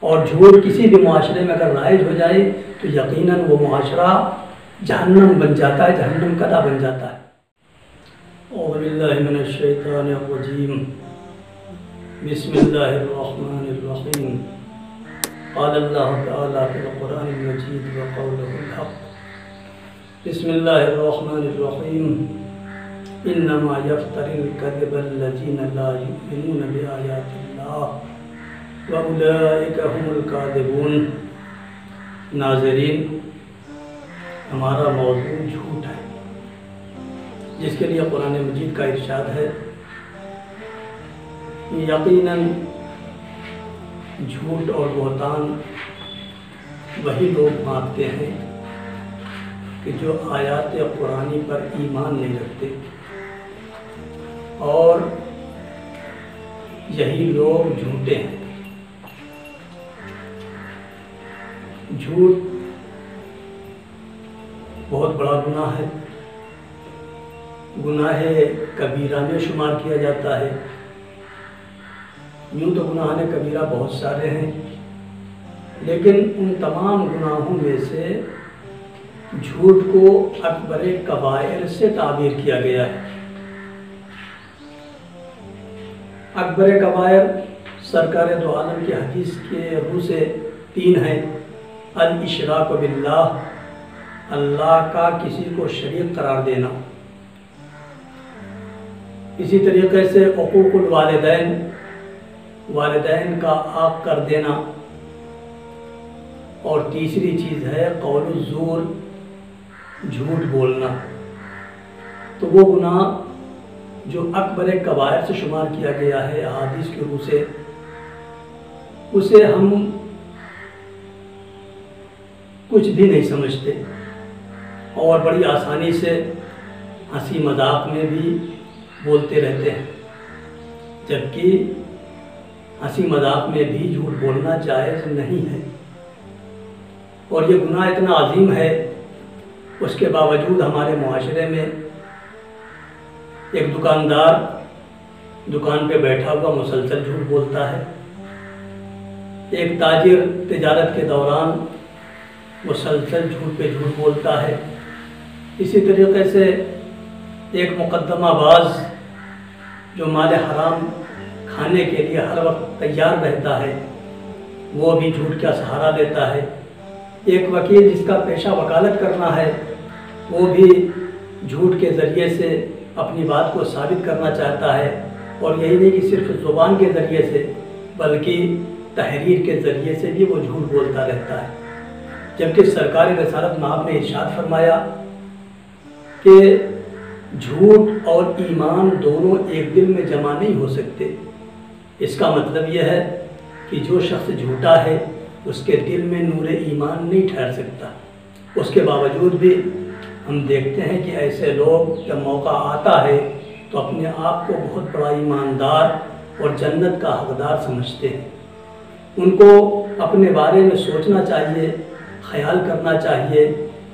اور جھوٹ کسی بھی معاشرے میں اگر رائج ہو جائے تو یقیناً وہ معاشرہ جہنم بن جاتا ہے، جہنم کا دہ بن جاتا ہے۔ اعوذ باللہ من الشیطان الرجیم، بسم اللہ الرحمن الرحیم۔ قال اللہ تعالیٰ فی القرآن المجید وقولہ الحق۔ بسم اللہ الرحمن الرحیم۔ انما یفتری الکذب الذین لا یؤمنون بآیات اللہ وَأُولَئِكَ هُمُ الْكَاذِبُونَ۔ ناظرین، ہمارا موضوع جھوٹ ہے، جس کے لیے قرآن مجید کا ارشاد ہے یقیناً جھوٹ اور بہتان وہی لوگ باندھتے ہیں کہ جو آیات قرآنی پر ایمان نہیں رکھتے، اور یہی لوگ جھوٹے ہیں۔ جھوٹ بہت بڑا گناہ ہے، گناہ کبیرہ میں شمار کیا جاتا ہے۔ یوں تو گناہ کبیرہ بہت سارے ہیں، لیکن ان تمام گناہوں میں سے جھوٹ کو اکبر کبائر سے تعبیر کیا گیا ہے۔ اکبر کبائر سرکار دو عالم کی حدیث کے روح سے 3 ہیں: الاشراک باللہ، اللہ کا کسی کو شریک قرار دینا، اسی طریقے سے حقوق الوالدین، والدین کا حق کر دینا، اور تیسری چیز ہے قول الزور، جھوٹ بولنا۔ تو وہ گناہ جو اکبر کبائر سے شمار کیا گیا ہے احادیث کی روح سے، اسے ہم کچھ بھی نہیں سمجھتے، اور بڑی آسانی سے ہنسی مذاق میں بھی بولتے رہتے ہیں، جبکہ ہنسی مذاق میں بھی جھوٹ بولنا جائز نہیں ہے۔ اور یہ گناہ اتنا عظیم ہے، اس کے باوجود ہمارے معاشرے میں ایک دکاندار دکان پہ بیٹھا ہوا مسلسل جھوٹ بولتا ہے، ایک تاجر تجارت کے دوران مسلسل جھوٹ پہ جھوٹ بولتا ہے، اسی طریقے سے ایک مقدمہ باز جو مال حرام کھانے کے لیے ہر وقت تیار رہتا ہے، وہ بھی جھوٹ کا سہارا لیتا ہے، ایک وکیل جس کا پیشہ وکالت کرنا ہے، وہ بھی جھوٹ کے ذریعے سے اپنی بات کو ثابت کرنا چاہتا ہے، اور یہی نہیں کہ صرف زبان کے ذریعے سے بلکہ تحریر کے ذریعے سے بھی وہ جھوٹ بولتا رہتا ہے۔ جبکہ سرکار رسالت مآب نے ارشاد فرمایا کہ جھوٹ اور ایمان دونوں ایک دل میں جمع نہیں ہو سکتے۔ اس کا مطلب یہ ہے کہ جو شخص جھوٹا ہے اس کے دل میں نور ایمان نہیں ٹھہر سکتا۔ اس کے باوجود بھی ہم دیکھتے ہیں کہ ایسے لوگ جب موقع آتا ہے تو اپنے آپ کو بہت بڑا ایماندار اور جنت کا حقدار سمجھتے ہیں۔ ان کو اپنے بارے میں سوچنا چاہیے، خیال کرنا چاہیے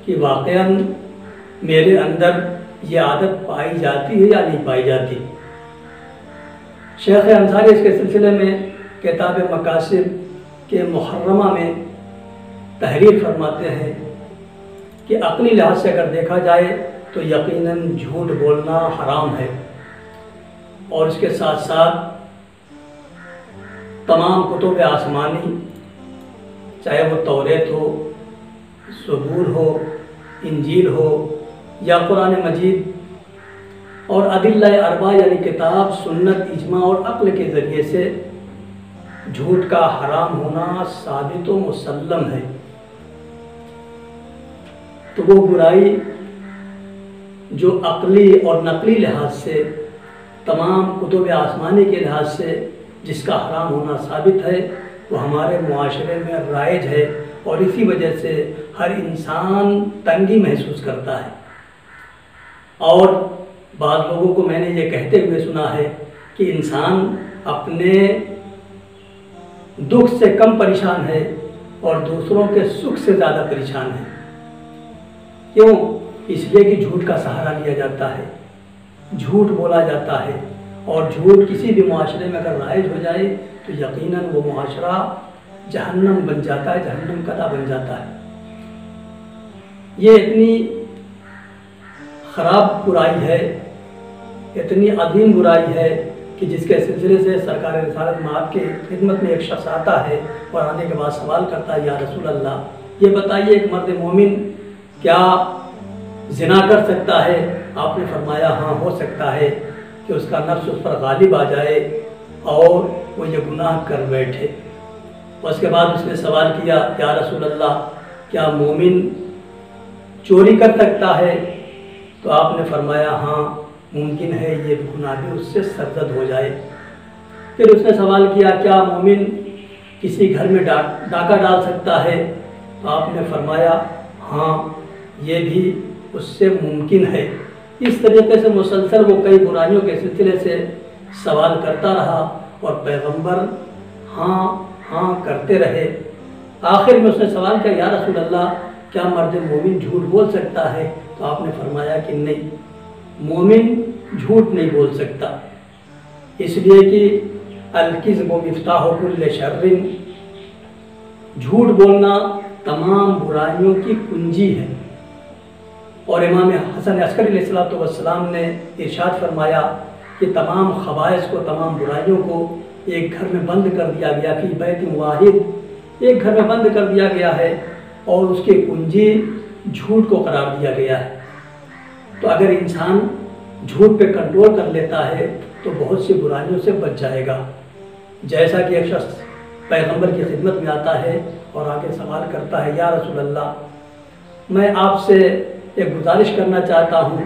کہ واقعاً میرے اندر یہ عادت پائی جاتی ہے یا نہیں پائی جاتی۔ شیخ انصاری اس کے سلسلے میں کتاب مقاصد کے محرمہ میں تحریر فرماتے ہیں کہ عقلی لحاظ سے اگر دیکھا جائے تو یقیناً جھوٹ بولنا حرام ہے، اور اس کے ساتھ ساتھ تمام کتب آسمانی، چاہے وہ توریت ہو، زبور ہو، انجیل ہو یا قرآن مجید، اور ادلہ اربعہ یعنی کتاب، سنت، اجماع اور عقل کے ذریعے سے جھوٹ کا حرام ہونا ثابت و مسلم ہے۔ تو وہ برائی جو عقلی اور نقلی لحاظ سے، تمام کتب آسمانی کے لحاظ سے جس کا حرام ہونا ثابت ہے، وہ ہمارے معاشرے میں رائج ہے، اور اسی وجہ سے ہر انسان تنگی محسوس کرتا ہے۔ اور بعض لوگوں کو میں نے یہ کہتے ہوئے سنا ہے کہ انسان اپنے دکھ سے کم پریشان ہے اور دوسروں کے سکھ سے زیادہ پریشان ہے۔ کیوں؟ اس لیے کہ جھوٹ کا سہارا لیا جاتا ہے، جھوٹ بولا جاتا ہے، اور جھوٹ کسی بھی معاشرے میں اگر رائج ہو جائے تو یقیناً وہ معاشرہ جہنم بن جاتا ہے، جہنم کا بن جاتا ہے۔ یہ اتنی خراب برائی ہے، اتنی عظیم برائی ہے کہ جس کے سلسلے سے سرکار رسالت مآب کے خدمت میں ایک شخص آتا ہے اور آنے کے بعد سوال کرتا ہے، یا رسول اللہ یہ بتائیے ایک مرد مومن کیا زنا کر سکتا ہے؟ آپ نے فرمایا ہاں ہو سکتا ہے کہ اس کا نفس اس پر غالب آ جائے اور وہ یہ گناہ کر بیٹھے۔ اس کے بعد اس نے سوال کیا، یا رسول اللہ کیا مومن چوری کر سکتا ہے؟ تو آپ نے فرمایا ہاں ممکن ہے یہ گناہ بھی اس سے سرزد ہو جائے۔ پھر اس نے سوال کیا، کیا مومن کسی گھر میں ڈاکہ ڈال سکتا ہے؟ تو آپ نے فرمایا ہاں یہ بھی اس سے ممکن ہے۔ اس طریقے سے مسلسل وہ کئی برائیوں کے سلسلے سے سوال کرتا رہا اور پیغمبر ہاں ہاں کرتے رہے۔ آخر میں اس نے سوال کیا، یا رسول اللہ کیا مرد مومن جھوٹ بول سکتا ہے؟ تو آپ نے فرمایا کہ نہیں، مومن جھوٹ نہیں بول سکتا، اس لیے کہ الکذب مفتاح کل شر، جھوٹ بولنا تمام برائیوں کی کنجی ہے۔ اور امام حسن عسکری علیہ السلام نے ارشاد فرمایا کہ تمام خبائث کو، تمام برائیوں کو ایک گھر میں بند کر دیا گیا، فی بیت واحد، ایک گھر میں بند کر دیا گیا ہے اور اس کی کنجی جھوٹ کو قرار دیا گیا ہے۔ تو اگر انسان جھوٹ پہ کنٹرول کر لیتا ہے تو بہت سی برائیوں سے بچ جائے گا۔ جیسا کہ ایک شخص پیغمبر کی خدمت میں آتا ہے اور آ کے سوال کرتا ہے، یا رسول اللہ میں آپ سے ایک گزارش کرنا چاہتا ہوں۔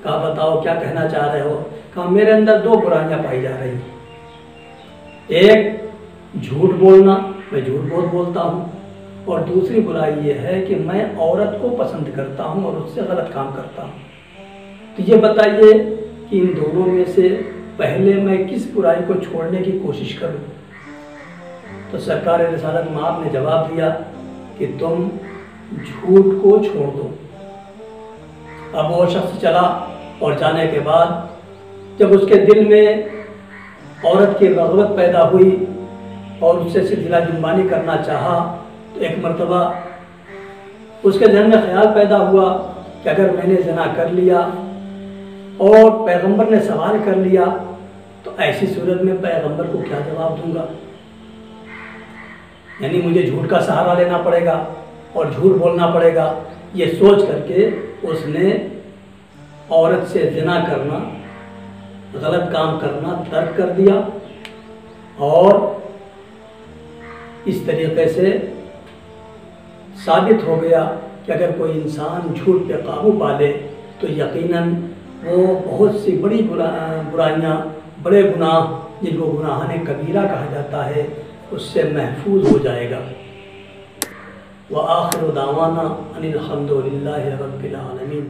کہا بتاؤ کیا کہنا چاہ رہے ہو؟ کہا میرے اندر دو برائیاں پائی جا رہی ہیں، ایک جھوٹ بولنا، میں جھوٹ بہت بولتا ہوں، اور دوسری برائی یہ ہے کہ میں عورت کو پسند کرتا ہوں اور اس سے غلط کام کرتا ہوں۔ تو یہ بتائیے کہ ان دونوں میں سے پہلے میں کس برائی کو چھوڑنے کی کوشش کروں؟ تو سرکار رسالت مآب نے جواب دیا کہ تم جھوٹ کو چھوڑ دو۔ اب وہ شخص چلا اور جانے کے بعد جب اس کے دل میں عورت کی رغبت پیدا ہوئی اور اس سے سلسلہ جنبانی کرنا چاہا تو ایک مرتبہ اس کے ذہن میں خیال پیدا ہوا کہ اگر میں نے زنا کر لیا اور پیغمبر نے سوال کر لیا تو ایسی صورت میں پیغمبر کو کیا جواب دوں گا؟ یعنی مجھے جھوٹ کا سہارا لینا پڑے گا اور جھوٹ بولنا پڑے گا۔ یہ سوچ کر کے اس نے عورت سے زنا کرنا، غلط کام کرنا ترک کر دیا، اور اس طریقے سے ثابت ہو گیا کہ اگر کوئی انسان جھوٹ پہ قابو پا لے تو یقیناً وہ بہت سی بڑی برائیاں، بڑے گناہ جن کو گناہان کبیرہ کہا جاتا ہے، اس سے محفوظ ہو جائے گا۔ وآخر دعوانا ان الحمد للہ رب العالمین۔